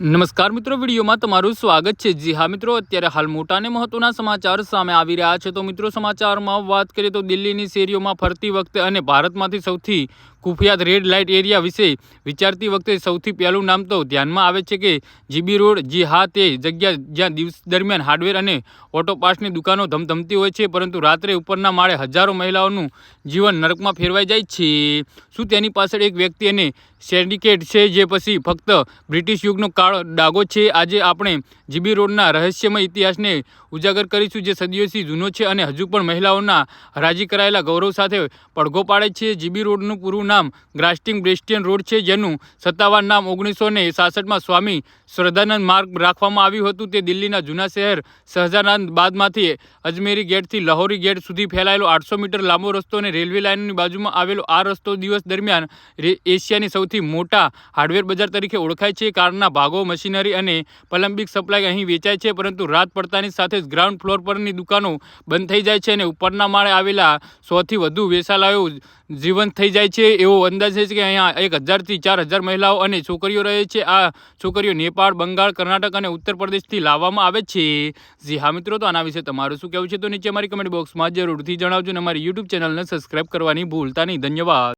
નમસ્કાર મિત્રો, વિડીયોમાં તમારું સ્વાગત છે। જી હા મિત્રો, અત્યારે હાલ મોટા અને મહત્વના સમાચાર સામે આવી રહ્યા છે। તો મિત્રો, સમાચારમાં વાત કરીએ તો દિલ્હીની શેરીઓમાં ફરતી વખતે અને ભારતમાંથી સૌથી કુખ્યાત રેડ લાઇટ એરિયા વિશે વિચારતી વખતે સૌથી પહેલું નામ તો ધ્યાનમાં આવે છે કે જીબી રોડ। જી હા, તે જગ્યા જ્યાં દિવસ દરમિયાન હાર્ડવેર અને ઓટો પાર્ટ્સની દુકાનો ધમધમતી હોય છે, પરંતુ રાત્રે ઉપરના માળે હજારો મહિલાઓનું જીવન નરકમાં ફેરવાઈ જાય છે। શું તેની પાછળ એક વ્યક્તિ અને સિન્ડિકેટ છે જે પછી ફક્ત બ્રિટિશ યુગનો કાળ ડાઘો છે? આજે આપણે જીબી રોડના રહસ્યમય ઇતિહાસને ઉજાગર કરીશું, જે સદીઓથી જૂનો છે અને હજુ પણ મહિલાઓના હરાજી કરાયેલા ગૌરવ સાથે પડઘો પાડે છે। જીબી રોડનું પૂરું નામ ગ્રાસ્ટિંગ બેસ્ટિયન રોડ છે, જેનું સત્તાવાર નામ 1966માં સ્વામી શ્રદ્ધાનંદ માર્ગ રાખવામાં આવ્યું હતું। તે દિલ્હીના જૂના શહેર શહજાદાબાદમાંથી અજમેરી ગેટથી લાહોરી ગેટ સુધી ફેલાયેલો 800 મીટર લાંબો રસ્તો અને રેલવે લાઇનની બાજુમાં આવેલો આ રસ્તો દિવસ દરમિયાન એશિયાની સૌથી મોટા હાર્ડવેર બજાર તરીકે ઓળખાય છે। કારના ભાગો, મશીનરી અને પ્લમ્બિંગ સપ્લાય અહીં વેચાય છે, પરંતુ રાત પડતાની સાથે જ ગ્રાઉન્ડ ફ્લોર પરની દુકાનો બંધ થઈ જાય છે અને ઉપરના માળે આવેલા 100થી વધુ વેચાલયો જીવંત થઈ જાય છે। એવો અંદાજ છે કે અહીંયા 1000થી 4000 મહિલાઓ અને છોકરીઓ રહે છે। આ છોકરીઓ નેપાળ, બંગાળ, કર્ણાટક અને ઉત્તર પ્રદેશથી લાવવામાં આવે છે। જી હા મિત્રો, તો આના વિશે તમારું શું કહેવું છે તો નીચે અમારી કમેન્ટ બોક્સમાં જરૂરથી જણાવજો અને અમારી યુટ્યુબ ચેનલને સબસ્ક્રાઈબ કરવાની ભૂલતા નહીં। ધન્યવાદ।